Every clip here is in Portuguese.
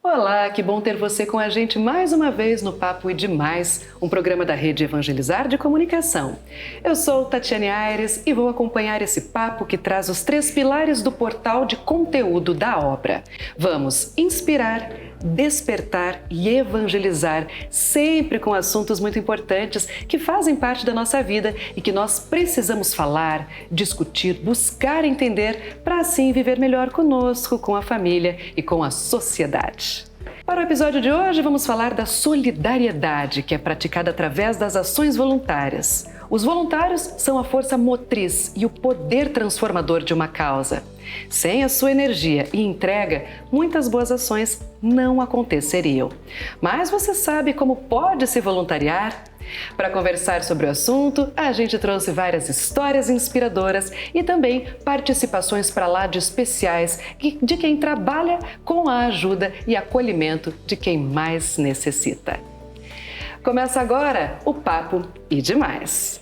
Olá, que bom ter você com a gente mais uma vez no Papo e Demais, um programa da Rede Evangelizar de Comunicação. Eu sou Tatiane Aires e vou acompanhar esse papo que traz os 3 pilares do portal de conteúdo da obra. Vamos inspirar, despertar e evangelizar, sempre com assuntos muito importantes que fazem parte da nossa vida e que nós precisamos falar, discutir, buscar entender para assim viver melhor conosco, com a família e com a sociedade. Para o episódio de hoje, vamos falar da solidariedade, que é praticada através das ações voluntárias. Os voluntários são a força motriz e o poder transformador de uma causa. Sem a sua energia e entrega, muitas boas ações não aconteceriam. Mas você sabe como pode se voluntariar? Para conversar sobre o assunto, a gente trouxe várias histórias inspiradoras e também participações para lá de especiais de quem trabalha com a ajuda e acolhimento de quem mais necessita. Começa agora o Papo e Demais.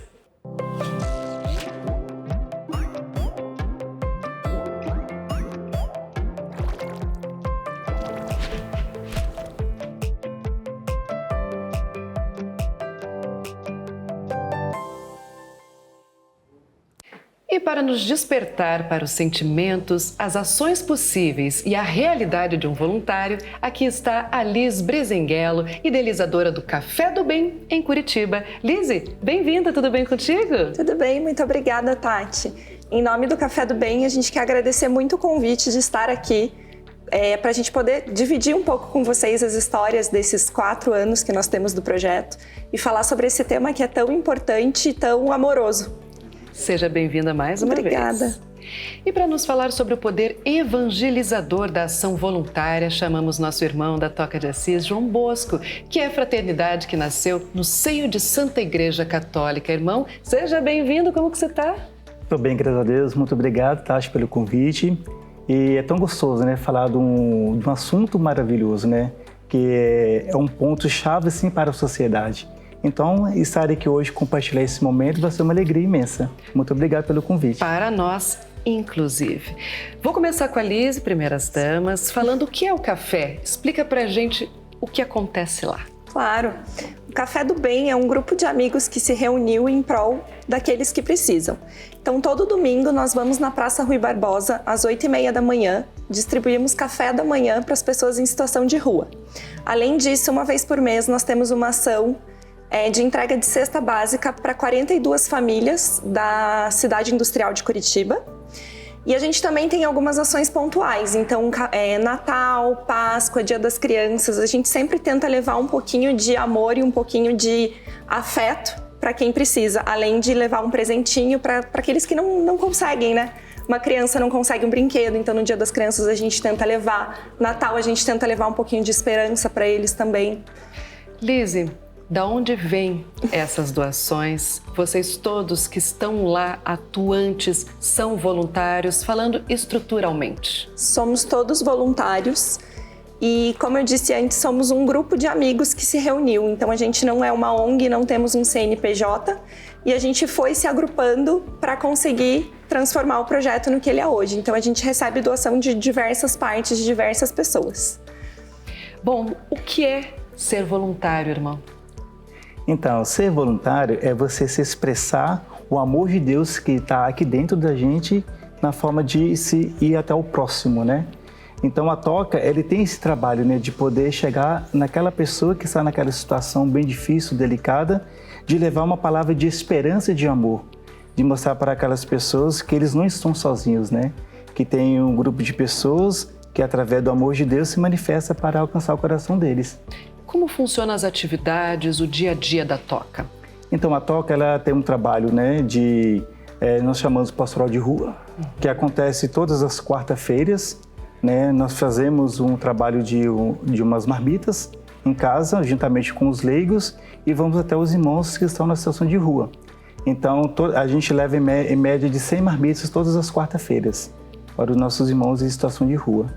E para nos despertar para os sentimentos, as ações possíveis e a realidade de um voluntário, aqui está a Liz Brizenguello, idealizadora do Café do Bem em Curitiba. Liz, bem-vinda, tudo bem contigo? Tudo bem, muito obrigada, Tati. Em nome do Café do Bem, a gente quer agradecer muito o convite de estar aqui para a gente poder dividir um pouco com vocês as histórias desses 4 anos que nós temos do projeto e falar sobre esse tema que é tão importante e tão amoroso. Seja bem-vinda mais uma vez. Obrigada. E para nos falar sobre o poder evangelizador da ação voluntária, chamamos nosso irmão da Toca de Assis, João Bosco, que é a fraternidade que nasceu no seio de Santa Igreja Católica. Irmão, seja bem-vindo, como que você está? Estou bem, graças a Deus, muito obrigado, Tati, pelo convite. E é tão gostoso, né, falar de um assunto maravilhoso, né, que é um ponto-chave, assim, para a sociedade. Então, estar aqui hoje, compartilhar esse momento, vai ser uma alegria imensa. Muito obrigado pelo convite. Para nós, inclusive. Vou começar com a Liz, primeiras damas, falando o que é o café. Explica pra gente o que acontece lá. Claro. O Café do Bem é um grupo de amigos que se reuniu em prol daqueles que precisam. Então, todo domingo, nós vamos na Praça Rui Barbosa, às 8h30 da manhã, distribuímos café da manhã para as pessoas em situação de rua. Além disso, uma vez por mês, nós temos uma ação de entrega de cesta básica para 42 famílias da cidade industrial de Curitiba. E a gente também tem algumas ações pontuais, então Natal, Páscoa, Dia das Crianças, a gente sempre tenta levar um pouquinho de amor e um pouquinho de afeto para quem precisa, além de levar um presentinho para aqueles que não conseguem, né? Uma criança não consegue um brinquedo, então no Dia das Crianças a gente tenta levar, Natal a gente tenta levar um pouquinho de esperança para eles também. Liz, da onde vêm essas doações? Vocês todos que estão lá atuantes são voluntários, falando estruturalmente. Somos todos voluntários e, como eu disse antes, somos um grupo de amigos que se reuniu. Então a gente não é uma ONG, não temos um CNPJ e a gente foi se agrupando para conseguir transformar o projeto no que ele é hoje. Então a gente recebe doação de diversas partes, de diversas pessoas. Bom, o que é ser voluntário, irmão? Então, ser voluntário é você se expressar o amor de Deus que está aqui dentro da gente na forma de se ir até o próximo, né? Então, a Toca, ele tem esse trabalho, né, de poder chegar naquela pessoa que está naquela situação bem difícil, delicada, de levar uma palavra de esperança e de amor, de mostrar para aquelas pessoas que eles não estão sozinhos, né? Que tem um grupo de pessoas que, através do amor de Deus, se manifesta para alcançar o coração deles. Como funcionam as atividades, o dia a dia da Toca? Então, a Toca, ela tem um trabalho, né, nós chamamos de pastoral de rua, que acontece todas as quarta-feiras, né? Nós fazemos um trabalho de umas marmitas em casa, juntamente com os leigos, e vamos até os irmãos que estão na situação de rua. Então, a gente leva em média de 100 marmitas todas as quarta-feiras para os nossos irmãos em situação de rua.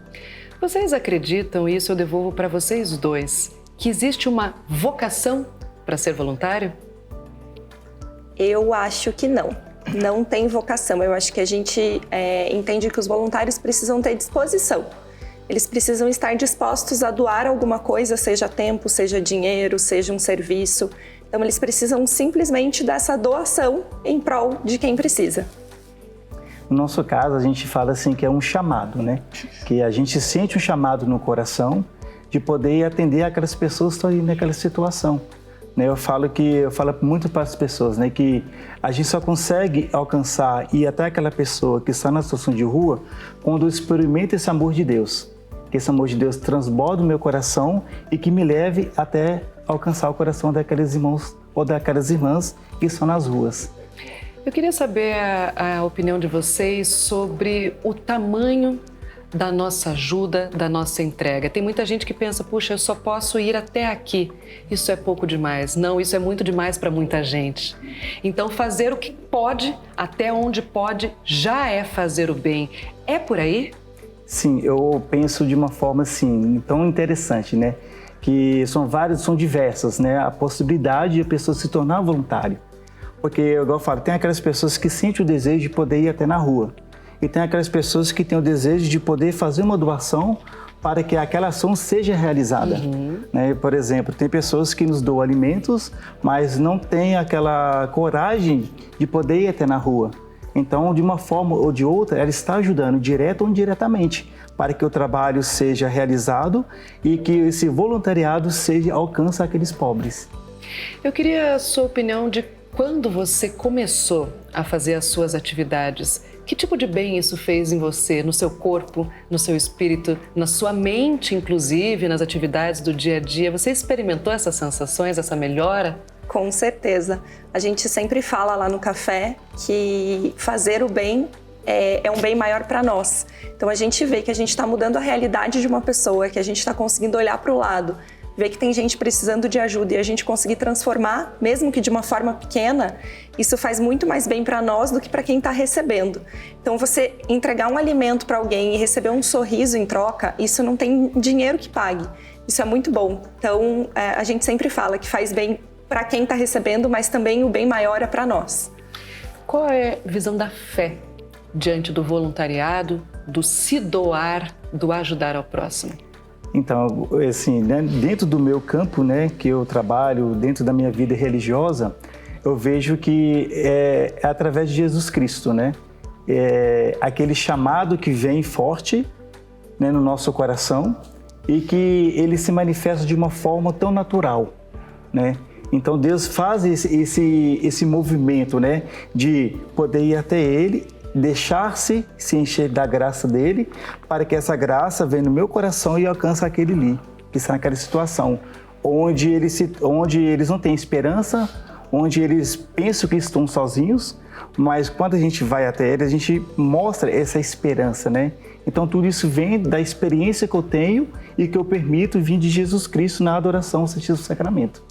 Vocês acreditam, e isso eu devolvo para vocês dois, que existe uma vocação para ser voluntário? Eu acho que não. Não tem vocação. Eu acho que a gente entende que os voluntários precisam ter disposição. eles precisam estar dispostos a doar alguma coisa, seja tempo, seja dinheiro, seja um serviço. Então, eles precisam simplesmente dessa doação em prol de quem precisa. No nosso caso, a gente fala assim que é um chamado, né? Que a gente sente um chamado no coração de poder atender aquelas pessoas que estão aí naquela situação. Eu falo muito para as pessoas, né, que a gente só consegue alcançar e ir até aquela pessoa que está na situação de rua quando experimenta esse amor de Deus. Que esse amor de Deus transborda o meu coração e que me leve até alcançar o coração daqueles irmãos ou daquelas irmãs que estão nas ruas. Eu queria saber a opinião de vocês sobre o tamanho da nossa ajuda, da nossa entrega. Tem muita gente que pensa, puxa, eu só posso ir até aqui. Isso é pouco demais. Não, isso é muito demais para muita gente. Então, fazer o que pode, até onde pode, já é fazer o bem. É por aí? Sim, eu penso de uma forma assim, tão interessante, né? Que são diversas, né? A possibilidade de a pessoa se tornar voluntário. Porque, igual eu falo, tem aquelas pessoas que sentem o desejo de poder ir até na rua. E tem aquelas pessoas que têm o desejo de poder fazer uma doação para que aquela ação seja realizada. Né? Por exemplo, tem pessoas que nos doam alimentos, mas não têm aquela coragem de poder ir até na rua. Então, de uma forma ou de outra, ela está ajudando, direto ou indiretamente, para que o trabalho seja realizado e que esse voluntariado alcance aqueles pobres. Eu queria a sua opinião de quando você começou a fazer as suas atividades. Que tipo de bem isso fez em você, no seu corpo, no seu espírito, na sua mente, inclusive, nas atividades do dia a dia? Você experimentou essas sensações, essa melhora? Com certeza. A gente sempre fala lá no café que fazer o bem é um bem maior para nós. Então a gente vê que a gente está mudando a realidade de uma pessoa, que a gente está conseguindo olhar para o lado, ver que tem gente precisando de ajuda e a gente conseguir transformar, mesmo que de uma forma pequena, isso faz muito mais bem para nós do que para quem está recebendo. Então, você entregar um alimento para alguém e receber um sorriso em troca, isso não tem dinheiro que pague. Isso é muito bom. Então, a gente sempre fala que faz bem para quem está recebendo, mas também o bem maior é para nós. Qual é a visão da fé diante do voluntariado, do se doar, do ajudar ao próximo? Então, assim, né, dentro do meu campo, né, que eu trabalho, dentro da minha vida religiosa, eu vejo que é através de Jesus Cristo, né? É aquele chamado que vem forte, né, no nosso coração e que ele se manifesta de uma forma tão natural, né? Então, Deus faz esse movimento, né, de poder ir até Ele, deixar-se se encher da graça dele, para que essa graça venha no meu coração e alcance aquele ali, que está naquela situação, onde eles não têm esperança, onde eles pensam que estão sozinhos, mas quando a gente vai até ele, a gente mostra essa esperança, né? Então tudo isso vem da experiência que eu tenho e que eu permito vir de Jesus Cristo na adoração ao Santíssimo Sacramento.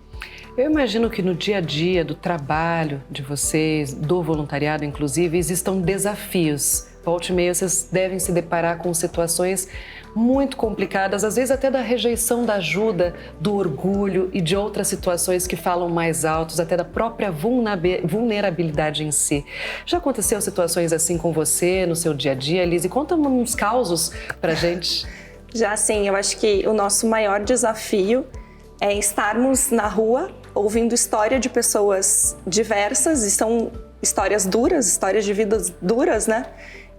Eu imagino que no dia a dia do trabalho de vocês, do voluntariado inclusive, existam desafios. Volta e meia vocês devem se deparar com situações muito complicadas, às vezes até da rejeição da ajuda, do orgulho e de outras situações que falam mais altos, até da própria vulnerabilidade em si. Já aconteceu situações assim com você no seu dia a dia, Liz? Conta uns causos pra gente. Já sim, eu acho que o nosso maior desafio é estarmos na rua ouvindo história de pessoas diversas, e são histórias duras, histórias de vidas duras, né?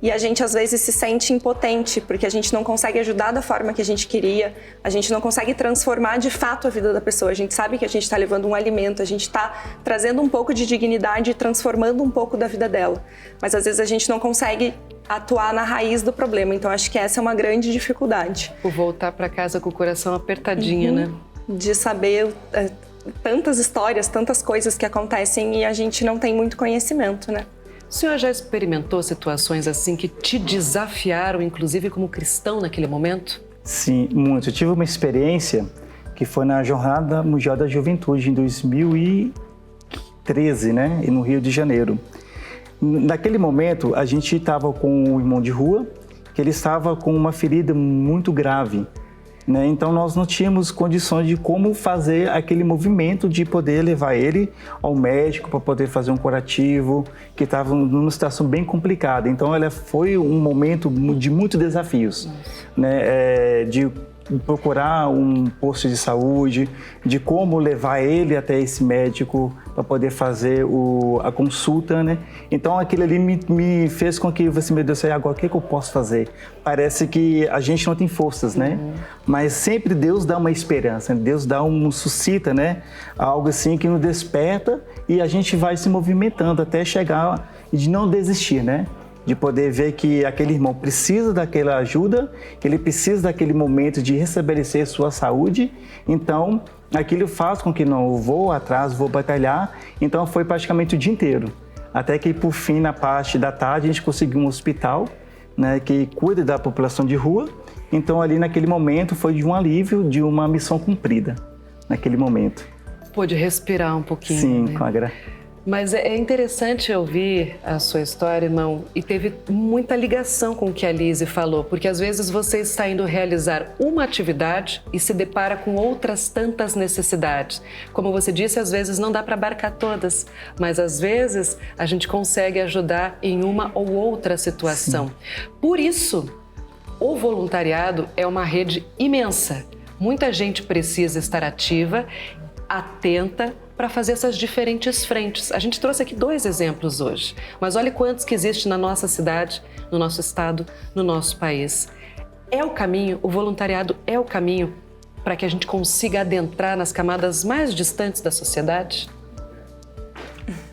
E a gente às vezes se sente impotente, porque a gente não consegue ajudar da forma que a gente queria, a gente não consegue transformar de fato a vida da pessoa. A gente sabe que a gente está levando um alimento, a gente está trazendo um pouco de dignidade e transformando um pouco da vida dela. Mas às vezes a gente não consegue atuar na raiz do problema, então acho que essa é uma grande dificuldade. O voltar para casa com o coração apertadinho, né? De saber tantas histórias, tantas coisas que acontecem e a gente não tem muito conhecimento, né? O senhor já experimentou situações assim que te desafiaram, inclusive como cristão naquele momento? Sim, muito. Eu tive uma experiência que foi na Jornada Mundial da Juventude em 2013, né, no Rio de Janeiro. Naquele momento, a gente estava com um irmão de rua, que ele estava com uma ferida muito grave. né? Então nós não tínhamos condições de como fazer aquele movimento de poder levar ele ao médico para poder fazer um curativo, que estava numa situação bem complicada. Então ela foi um momento de muitos desafios, né? De procurar um posto de saúde, de como levar ele até esse médico para poder fazer a consulta, né? Então aquilo ali me fez com que você, meu Deus, agora o que eu posso fazer? Parece que a gente não tem forças, né? Mas sempre Deus dá uma esperança, Deus suscita, né? Algo assim que nos desperta e a gente vai se movimentando até chegar e de não desistir, né? De poder ver que aquele irmão precisa daquela ajuda, que ele precisa daquele momento de restabelecer sua saúde. Então, aquilo faz com que não vou atrás, vou batalhar. Então, foi praticamente o dia inteiro. Até que, por fim, na parte da tarde, a gente conseguiu um hospital, né, que cuida da população de rua. Então, ali naquele momento, foi de um alívio, de uma missão cumprida, naquele momento. Pôde respirar um pouquinho. Sim, né? com a graça. Mas é interessante ouvir a sua história, irmão, e teve muita ligação com o que a Lise falou, porque às vezes você está indo realizar uma atividade e se depara com outras tantas necessidades. Como você disse, às vezes não dá para abarcar todas, mas às vezes a gente consegue ajudar em uma ou outra situação. Sim. Por isso, o voluntariado é uma rede imensa. Muita gente precisa estar ativa, atenta, para fazer essas diferentes frentes. A gente trouxe aqui 2 exemplos hoje, mas olha quantos que existem na nossa cidade, no nosso estado, no nosso país. É o caminho, o voluntariado é o caminho para que a gente consiga adentrar nas camadas mais distantes da sociedade?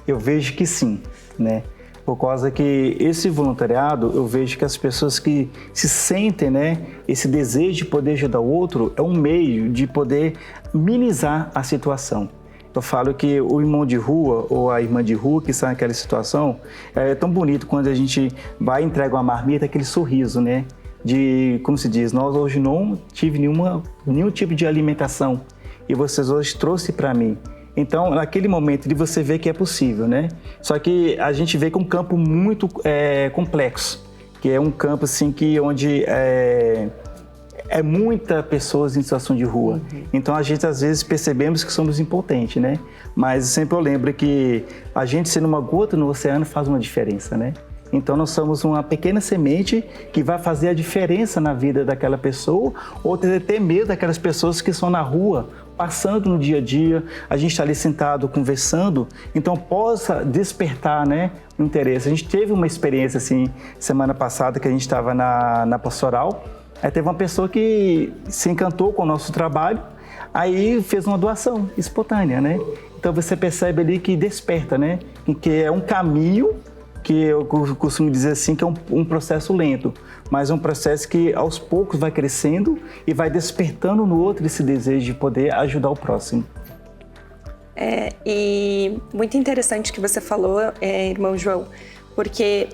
Eu vejo que sim, né? Por causa que esse voluntariado, eu vejo que as pessoas que se sentem, né, esse desejo de poder ajudar o outro é um meio de poder minimizar a situação. Eu falo que o irmão de rua ou a irmã de rua que está naquela situação é tão bonito quando a gente vai e entrega uma marmita, aquele sorriso, né? De, como se diz, nós hoje não tive nenhum tipo de alimentação e vocês hoje trouxeram para mim. Então, naquele momento de você ver que é possível, né? Só que a gente vê que é um campo muito complexo, que é um campo assim que onde é muita pessoas em situação de rua. Então a gente às vezes percebemos que somos impotentes, né? Mas sempre eu lembro que a gente sendo uma gota no oceano faz uma diferença, né? Então nós somos uma pequena semente que vai fazer a diferença na vida daquela pessoa ou ter medo daquelas pessoas que estão na rua, passando no dia a dia, a gente está ali sentado conversando, então possa despertar, né, o interesse. A gente teve uma experiência assim, semana passada que a gente estava na pastoral. Aí teve uma pessoa que se encantou com o nosso trabalho, aí fez uma doação espontânea, né? Então você percebe ali que desperta, né? Que é um caminho que eu costumo dizer assim, que é um processo lento, mas é um processo que aos poucos vai crescendo e vai despertando no outro esse desejo de poder ajudar o próximo. E muito interessante o que você falou, irmão João, porque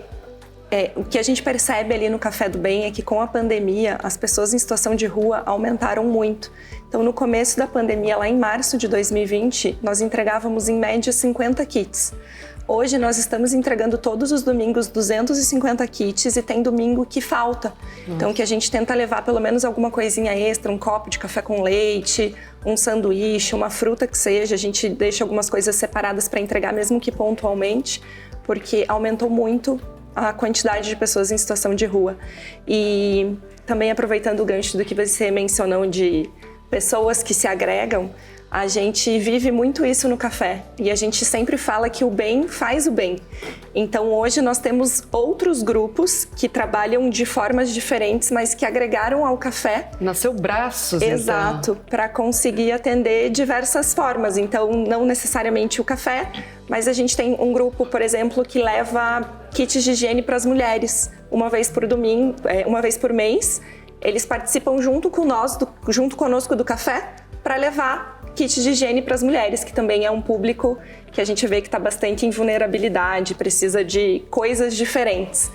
o que a gente percebe ali no Café do Bem é que com a pandemia, as pessoas em situação de rua aumentaram muito. Então, no começo da pandemia, lá em março de 2020, nós entregávamos em média 50 kits. Hoje nós estamos entregando todos os domingos 250 kits e tem domingo que falta. Então, que a gente tenta levar pelo menos alguma coisinha extra, um copo de café com leite, um sanduíche, uma fruta que seja. A gente deixa algumas coisas separadas para entregar, mesmo que pontualmente, porque aumentou muito a quantidade de pessoas em situação de rua. E também aproveitando o gancho do que você mencionou de pessoas que se agregam, a gente vive muito isso no café e a gente sempre fala que o bem faz o bem. Então hoje nós temos outros grupos que trabalham de formas diferentes, mas que agregaram ao café. Nasceu braços, exato, então. Para conseguir atender diversas formas. Então não necessariamente o café, mas a gente tem um grupo, por exemplo, que leva kits de higiene para as mulheres uma vez por mês. Eles participam junto conosco do café para levar kit de higiene para as mulheres, que também é um público que a gente vê que está bastante em vulnerabilidade, precisa de coisas diferentes.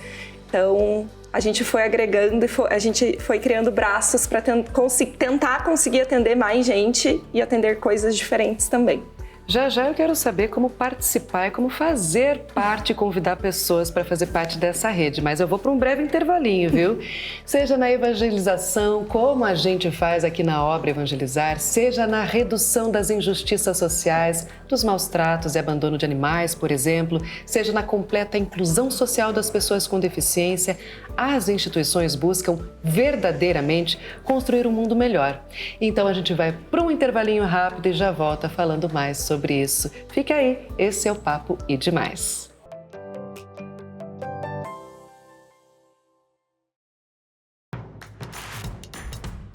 Então, a gente foi agregando e a gente foi criando braços para tentar conseguir atender mais gente e atender coisas diferentes também. Já já eu quero saber como participar e como fazer parte e convidar pessoas para fazer parte dessa rede, mas eu vou para um breve intervalinho, viu? Seja na evangelização, como a gente faz aqui na Obra Evangelizar, seja na redução das injustiças sociais, dos maus tratos e abandono de animais, por exemplo, seja na completa inclusão social das pessoas com deficiência, as instituições buscam verdadeiramente construir um mundo melhor. Então a gente vai para um intervalinho rápido e já volta falando mais sobre isso. Fica aí, esse é o Papo e Demais.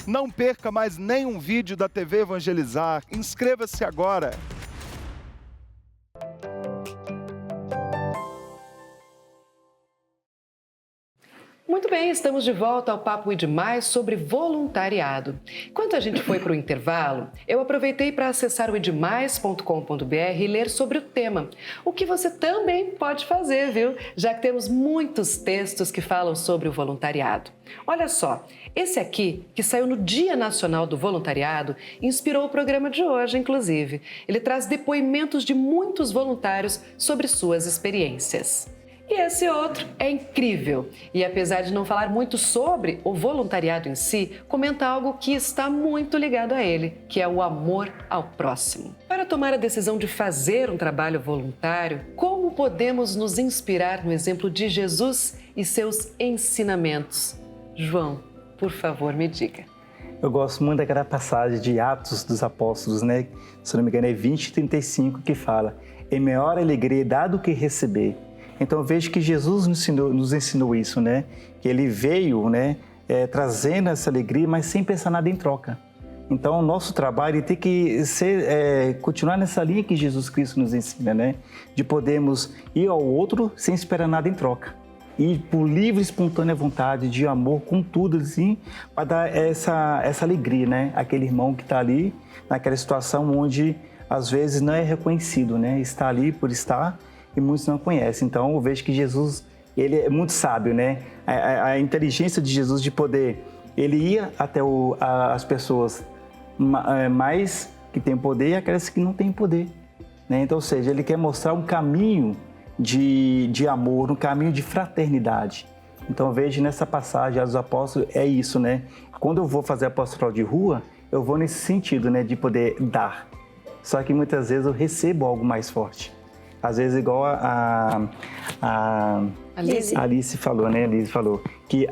Não perca mais nenhum vídeo da TV Evangelizar. Inscreva-se agora. Muito bem, estamos de volta ao Papo e Demais sobre voluntariado. Enquanto a gente foi para o intervalo, eu aproveitei para acessar o edmais.com.br e ler sobre o tema. O que você também pode fazer, viu? Já que temos muitos textos que falam sobre o voluntariado. Olha só, esse aqui, que saiu no Dia Nacional do Voluntariado, inspirou o programa de hoje, inclusive. Ele traz depoimentos de muitos voluntários sobre suas experiências. E esse outro é incrível e, apesar de não falar muito sobre o voluntariado em si, comenta algo que está muito ligado a ele, que é o amor ao próximo. Para tomar a decisão de fazer um trabalho voluntário, como podemos nos inspirar no exemplo de Jesus e seus ensinamentos? João, por favor, me diga. Eu gosto muito daquela passagem de Atos dos Apóstolos, né? Se não me engano é 20:35, que fala: "É maior alegria dar do que receber." Então eu vejo que Jesus nos ensinou isso, né? Que ele veio, né, trazendo essa alegria, mas sem pensar nada em troca. Então o nosso trabalho tem que ser, continuar nessa linha que Jesus Cristo nos ensina, né? De podermos ir ao outro sem esperar nada em troca. E por livre e espontânea vontade, de amor, com tudo assim, para dar essa alegria, né? Aquele irmão que está ali, naquela situação onde às vezes não é reconhecido, né? Está ali por estar, e muitos não conhecem. Então eu vejo que Jesus, ele é muito sábio, né? A inteligência de Jesus de poder, ele ia até as pessoas mais que têm poder e aquelas que não têm poder, né? Então, ou seja, ele quer mostrar um caminho de amor, um caminho de fraternidade. Então eu vejo nessa passagem dos apóstolos, é isso, né? Quando eu vou fazer apostoral de rua, eu vou nesse sentido, né? De poder dar. Só que muitas vezes eu recebo algo mais forte. Às vezes, igual a Alice falou, né? Alice falou que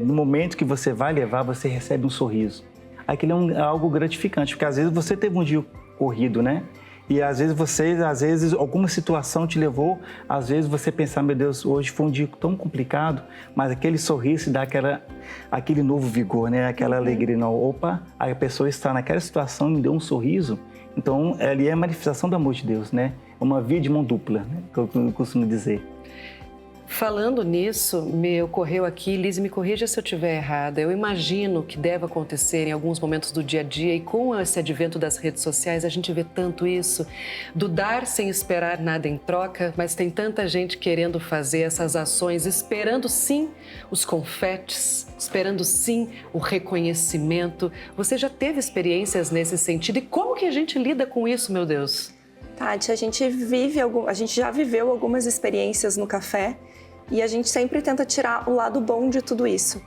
no momento que você vai levar, você recebe um sorriso. Aquilo é algo gratificante, porque às vezes você teve um dia corrido, né? E às vezes alguma situação te levou, às vezes você pensar, meu Deus, hoje foi um dia tão complicado, mas aquele sorriso dá aquele novo vigor, né? Aquela alegria. Não, opa, a pessoa está naquela situação e me deu um sorriso. Então, ali é a manifestação do amor de Deus, né? Uma via de mão dupla, né? Que eu costumo dizer. Falando nisso, me ocorreu aqui, Liz, me corrija se eu estiver errada, eu imagino que deve acontecer em alguns momentos do dia a dia e com esse advento das redes sociais a gente vê tanto isso, do dar sem esperar nada em troca, mas tem tanta gente querendo fazer essas ações, esperando sim os confetes, esperando sim o reconhecimento. Você já teve experiências nesse sentido e como que a gente lida com isso, meu Deus? Tati, a gente já viveu algumas experiências no café e a gente sempre tenta tirar o lado bom de tudo isso.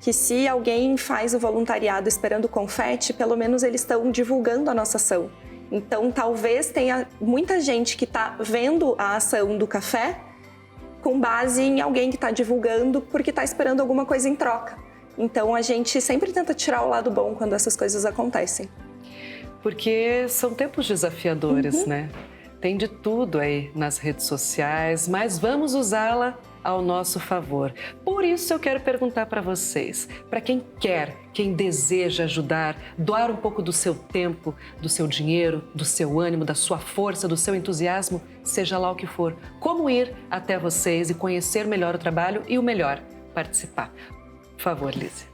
Que se alguém faz o voluntariado esperando confete, pelo menos eles estão divulgando a nossa ação. Então, talvez tenha muita gente que está vendo a ação do café com base em alguém que está divulgando porque está esperando alguma coisa em troca. Então, a gente sempre tenta tirar o lado bom quando essas coisas acontecem. Porque são tempos desafiadores, né? Tem de tudo aí nas redes sociais, mas vamos usá-la ao nosso favor. Por isso eu quero perguntar para vocês, para quem quer, quem deseja ajudar, doar um pouco do seu tempo, do seu dinheiro, do seu ânimo, da sua força, do seu entusiasmo, seja lá o que for, como ir até vocês e conhecer melhor o trabalho e o melhor, participar. Por favor, Liz.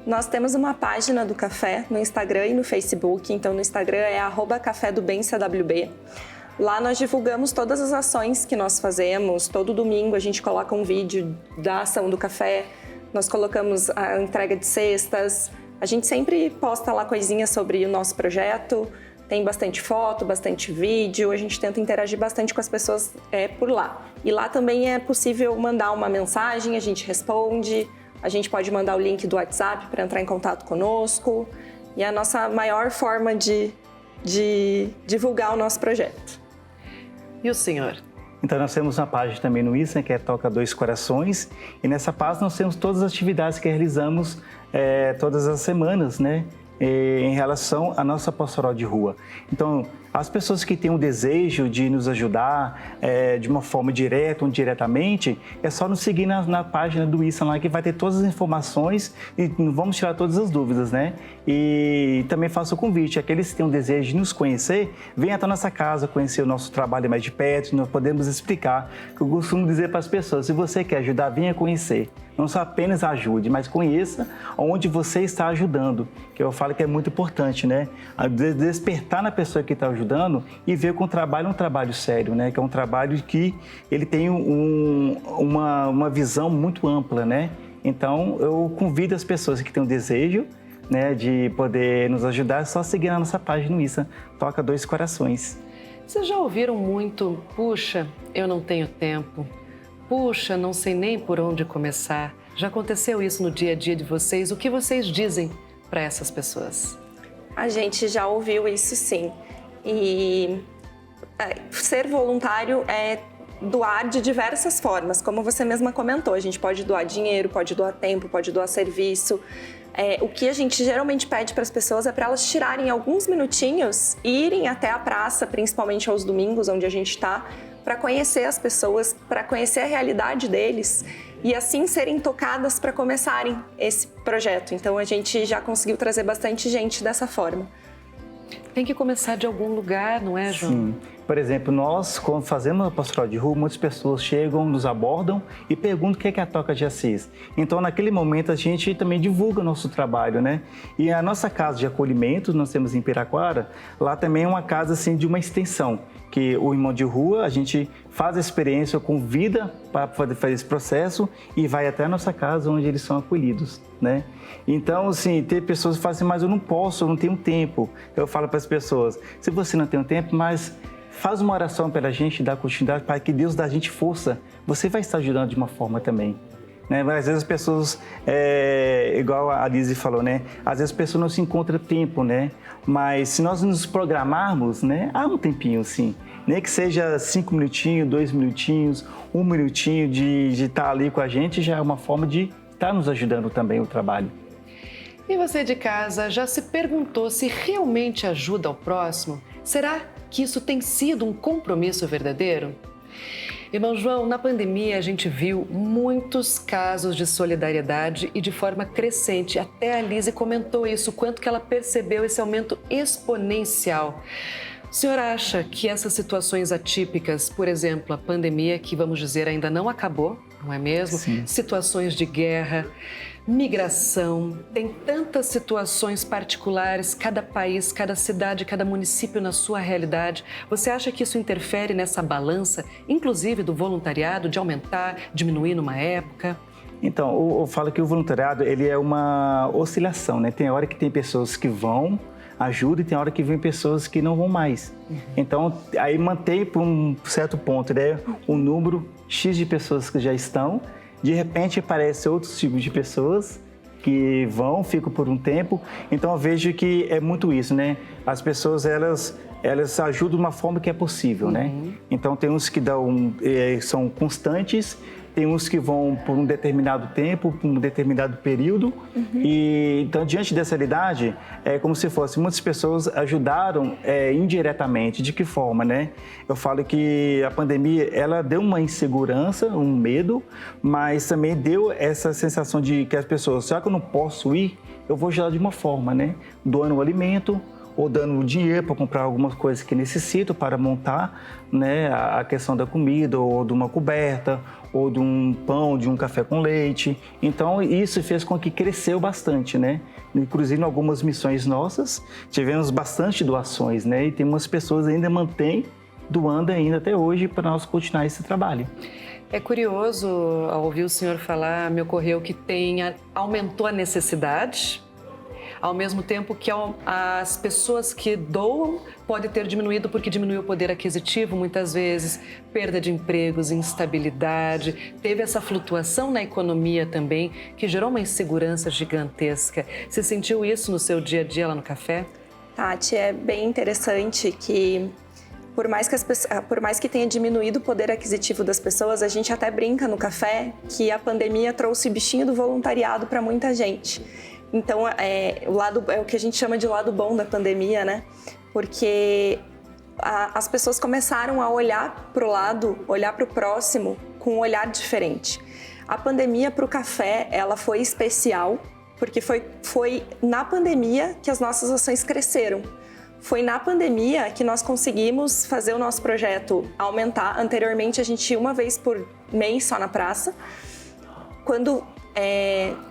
Nós temos uma página do café no Instagram e no Facebook, então no Instagram é @cafédobemcwb. Lá nós divulgamos todas as ações que nós fazemos, todo domingo a gente coloca um vídeo da ação do café, nós colocamos a entrega de cestas, a gente sempre posta lá coisinhas sobre o nosso projeto, tem bastante foto, bastante vídeo, a gente tenta interagir bastante com as pessoas por lá. E lá também é possível mandar uma mensagem, a gente responde, a gente pode mandar o link do WhatsApp para entrar em contato conosco. E é a nossa maior forma de divulgar o nosso projeto. E o senhor? Então nós temos uma página também no Insta, que é Toca Dois Corações, e nessa página nós temos todas as atividades que realizamos todas as semanas, né? Em relação à nossa pastoral de rua. Então, as pessoas que têm um desejo de nos ajudar de uma forma direta ou indiretamente, é só nos seguir na página do Insta lá, que vai ter todas as informações e vamos tirar todas as dúvidas, né? E também faço o convite, aqueles que têm um desejo de nos conhecer, venham até a nossa casa, conhecer o nosso trabalho mais de perto, nós podemos explicar. Eu costumo dizer para as pessoas, se você quer ajudar, venha conhecer. Não só apenas ajude, mas conheça onde você está ajudando, que eu falo que é muito importante, né? Despertar na pessoa que está ajudando e ver que o trabalho é um trabalho sério, né? Que é um trabalho que ele tem uma visão muito ampla, né? Então, eu convido as pessoas que têm um desejo, né, de poder nos ajudar, é só seguir na nossa página no Insta, Toca Dois Corações. Vocês já ouviram muito, puxa, eu não tenho tempo, puxa, não sei nem por onde começar. Já aconteceu isso no dia a dia de vocês? O que vocês dizem para essas pessoas? A gente já ouviu isso, sim. E ser voluntário é doar de diversas formas, como você mesma comentou. A gente pode doar dinheiro, pode doar tempo, pode doar serviço. O que a gente geralmente pede para as pessoas é para elas tirarem alguns minutinhos e irem até a praça, principalmente aos domingos, onde a gente está, para conhecer as pessoas, para conhecer a realidade deles e assim serem tocadas para começarem esse projeto. Então a gente já conseguiu trazer bastante gente dessa forma. Tem que começar de algum lugar, não é, João? Sim. Por exemplo, nós, quando fazemos a pastoral de rua, muitas pessoas chegam, nos abordam e perguntam o que é a Toca de Assis. Então, naquele momento, a gente também divulga o nosso trabalho, né? E a nossa casa de acolhimento, nós temos em Piraquara, lá também é uma casa, assim, de uma extensão, que o irmão de rua, a gente faz a experiência, convida para poder fazer esse processo e vai até a nossa casa, onde eles são acolhidos, né? Então, assim, tem pessoas que falam assim, mas eu não posso, eu não tenho tempo. Eu falo para as pessoas, se você não tem um tempo, mas faz uma oração pela gente, dá continuidade para que Deus dê a gente força. Você vai estar ajudando de uma forma também. Né? Mas às vezes as pessoas, igual a Lise falou, né? Às vezes as pessoas não se encontram tempo, né? Mas se nós nos programarmos, né? Há um tempinho, sim. Nem que seja 5 minutinhos, 2 minutinhos, 1 minutinho de estar ali com a gente, já é uma forma de estar nos ajudando também o trabalho. E você de casa já se perguntou se realmente ajuda ao próximo? Será que isso tem sido um compromisso verdadeiro? Irmão João, na pandemia a gente viu muitos casos de solidariedade e de forma crescente. Até a Lise comentou isso, o quanto que ela percebeu esse aumento exponencial. O senhor acha que essas situações atípicas, por exemplo, a pandemia, que vamos dizer ainda não acabou, não é mesmo? Sim. Situações de guerra, migração, tem tantas situações particulares, cada país, cada cidade, cada município na sua realidade. Você acha que isso interfere nessa balança, inclusive do voluntariado, de aumentar, diminuir numa época? Então, eu falo que o voluntariado, ele é uma oscilação, né? Tem hora que tem pessoas que vão, ajudam, e tem hora que vem pessoas que não vão mais. Então, aí mantém por um certo ponto, né? Um número X de pessoas que já estão. De repente aparecem outros tipos de pessoas que vão, ficam por um tempo. Então eu vejo que é muito isso, né? As pessoas, elas ajudam de uma forma que é possível, né? Então tem uns que são constantes, tem uns que vão por um determinado tempo, por um determinado período. E então, diante dessa realidade, é como se fosse, muitas pessoas ajudaram indiretamente. De que forma, né? Eu falo que a pandemia, ela deu uma insegurança, um medo, mas também deu essa sensação de que as pessoas, já que eu não posso ir, eu vou ajudar de uma forma, né? Doando o alimento, ou dando dinheiro para comprar algumas coisas que necessito para montar, né, a questão da comida, ou de uma coberta, ou de um pão, de um café com leite. Então, isso fez com que cresceu bastante, né? Inclusive, em algumas missões nossas, tivemos bastante doações, né? E tem umas pessoas ainda mantêm doando ainda até hoje para nós continuar esse trabalho. É curioso, ao ouvir o senhor falar, me ocorreu que aumentou a necessidade, ao mesmo tempo que as pessoas que doam podem ter diminuído porque diminuiu o poder aquisitivo muitas vezes, perda de empregos, instabilidade, teve essa flutuação na economia também que gerou uma insegurança gigantesca. Você sentiu isso no seu dia a dia lá no café? Tati, é bem interessante que por mais que tenha diminuído o poder aquisitivo das pessoas, a gente até brinca no café que a pandemia trouxe o bichinho do voluntariado para muita gente. Então, é o que a gente chama de lado bom da pandemia, né? Porque as pessoas começaram a olhar para o lado, olhar para o próximo com um olhar diferente. A pandemia para o café, ela foi especial, porque foi na pandemia que as nossas ações cresceram. Foi na pandemia que nós conseguimos fazer o nosso projeto aumentar. Anteriormente, a gente ia uma vez por mês só na praça. Quando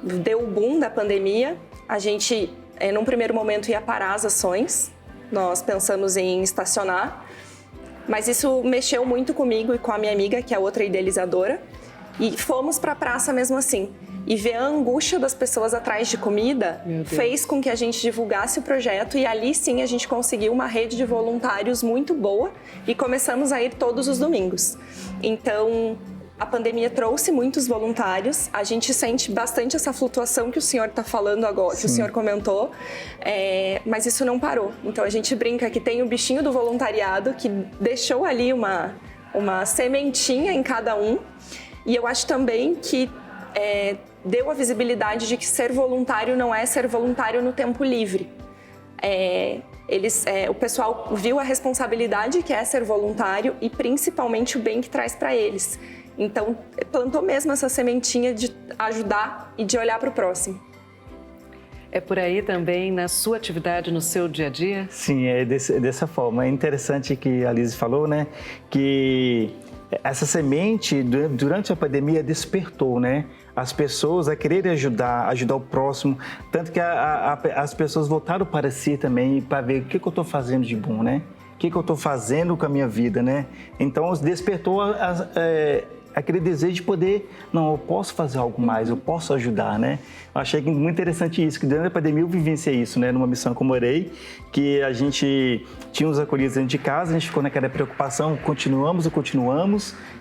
deu o boom da pandemia, a gente, num primeiro momento, ia parar as ações. Nós pensamos em estacionar, mas isso mexeu muito comigo e com a minha amiga, que é outra idealizadora, e fomos para a praça mesmo assim. E ver a angústia das pessoas atrás de comida fez com que a gente divulgasse o projeto e ali sim a gente conseguiu uma rede de voluntários muito boa e começamos a ir todos os domingos. Então, a pandemia trouxe muitos voluntários, a gente sente bastante essa flutuação que o senhor está falando agora, que o senhor comentou, mas isso não parou. Então, a gente brinca que tem o bichinho do voluntariado que deixou ali uma sementinha em cada um e eu acho também que deu a visibilidade de que ser voluntário não é ser voluntário no tempo livre. O pessoal viu a responsabilidade que é ser voluntário e principalmente o bem que traz para eles. Então, plantou mesmo essa sementinha de ajudar e de olhar para o próximo. É por aí também na sua atividade, no seu dia a dia? Sim, é dessa forma. É interessante que a Lizy falou, né, que essa semente, durante a pandemia, despertou, né? As pessoas a quererem ajudar o próximo, tanto que as pessoas voltaram para si também, para ver o que eu estou fazendo de bom, né? O que eu estou fazendo com a minha vida, né? Então, despertou aquele desejo de poder, não, eu posso fazer algo mais, eu posso ajudar, né? Eu achei muito interessante isso, que durante a pandemia eu vivenciei isso, né? Numa missão que eu morei, que a gente tinha os acolhidos dentro de casa, a gente ficou naquela preocupação, continuamos, o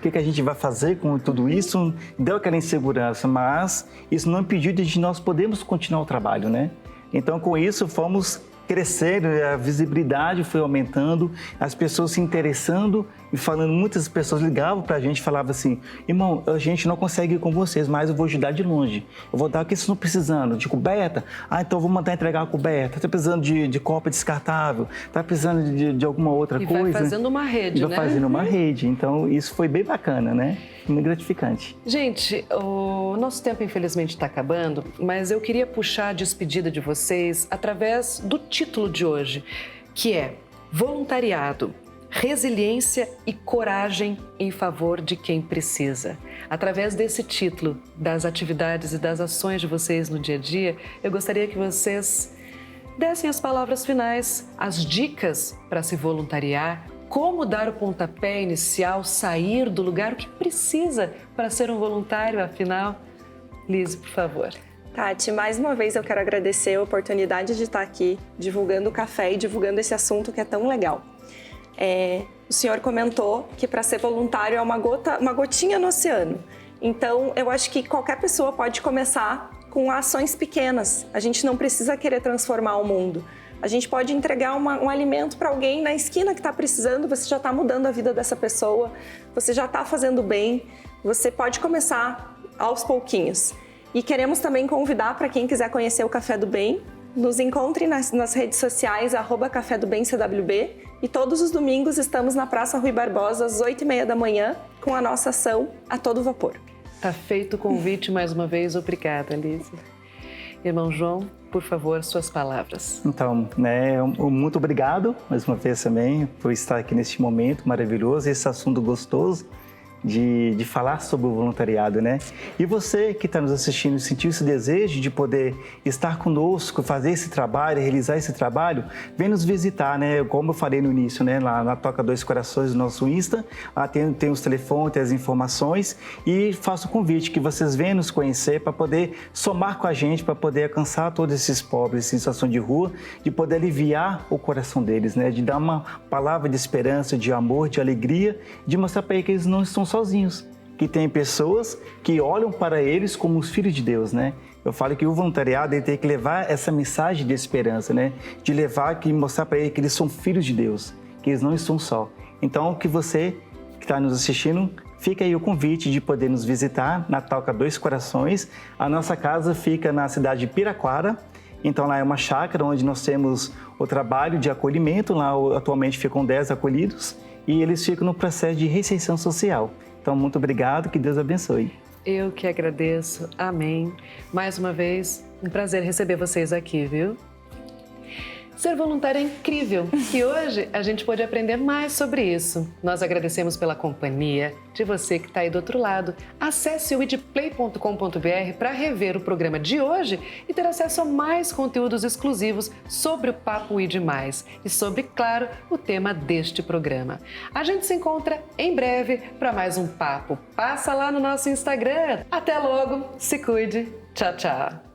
que a gente vai fazer com tudo isso? Deu aquela insegurança, mas isso não impediu de nós podermos continuar o trabalho, né? Então, com isso, fomos crescendo, a visibilidade foi aumentando, as pessoas se interessando e falando, muitas pessoas ligavam para a gente e falavam assim, irmão, a gente não consegue ir com vocês, mas eu vou ajudar de longe. Eu vou dar o que vocês estão precisando, de coberta? Ah, então eu vou mandar entregar a coberta. Está precisando de copa descartável? Está precisando de alguma outra coisa? E vai fazendo uma rede, né? Vai fazendo uma rede. Então, isso foi bem bacana, né? Muito gratificante. Gente, o nosso tempo infelizmente está acabando, mas eu queria puxar a despedida de vocês através do título de hoje, que é Voluntariado, Resiliência e Coragem em favor de quem precisa. Através desse título, das atividades e das ações de vocês no dia a dia, eu gostaria que vocês dessem as palavras finais, as dicas para se voluntariar, como dar o pontapé inicial, sair do lugar, o que precisa para ser um voluntário, afinal. Lizy, por favor. Tati, mais uma vez eu quero agradecer a oportunidade de estar aqui divulgando o café e divulgando esse assunto que é tão legal. O senhor comentou que para ser voluntário é uma gotinha no oceano. Então, eu acho que qualquer pessoa pode começar com ações pequenas. A gente não precisa querer transformar o mundo. A gente pode entregar um alimento para alguém na esquina que está precisando, você já está mudando a vida dessa pessoa, você já está fazendo bem, você pode começar aos pouquinhos. E queremos também convidar para quem quiser conhecer o Café do Bem, nos encontre nas redes sociais, @Café do Bem CWB, e todos os domingos estamos na Praça Rui Barbosa, às 8h30 da manhã, com a nossa ação A Todo Vapor. Tá feito o convite mais uma vez, obrigada, Lizy. Irmão João, por favor, suas palavras. Então, muito obrigado mais uma vez também por estar aqui neste momento maravilhoso, esse assunto gostoso, de falar sobre o voluntariado, né? E você que está nos assistindo, sentiu esse desejo de poder estar conosco, fazer esse trabalho, realizar esse trabalho, vem nos visitar, né? Como eu falei no início, né? Lá na Toca Dois Corações, no nosso Insta, lá tem os telefones, tem as informações e faço o convite que vocês venham nos conhecer para poder somar com a gente, para poder alcançar todos esses pobres em situação de rua, de poder aliviar o coração deles, né? De dar uma palavra de esperança, de amor, de alegria, de mostrar para eles que eles não estão sozinhos, que tem pessoas que olham para eles como os filhos de Deus, né? Eu falo que o voluntariado ele tem que levar essa mensagem de esperança, né? De levar, que mostrar para eles que eles são filhos de Deus, que eles não estão só. Então, que você que está nos assistindo, fica aí o convite de poder nos visitar na Toca Dois Corações. A nossa casa fica na cidade de Piraquara. Então, lá é uma chácara onde nós temos o trabalho de acolhimento. Lá, atualmente, ficam 10 acolhidos e eles ficam no processo de reinserção social. Então, muito obrigado, que Deus abençoe. Eu que agradeço. Amém. Mais uma vez, um prazer receber vocês aqui, viu? Ser voluntário é incrível e hoje a gente pôde aprender mais sobre isso. Nós agradecemos pela companhia de você que está aí do outro lado. Acesse o idplay.com.br para rever o programa de hoje e ter acesso a mais conteúdos exclusivos sobre o Papo ID+, e sobre, claro, o tema deste programa. A gente se encontra em breve para mais um papo. Passa lá no nosso Instagram. Até logo, se cuide. Tchau, tchau.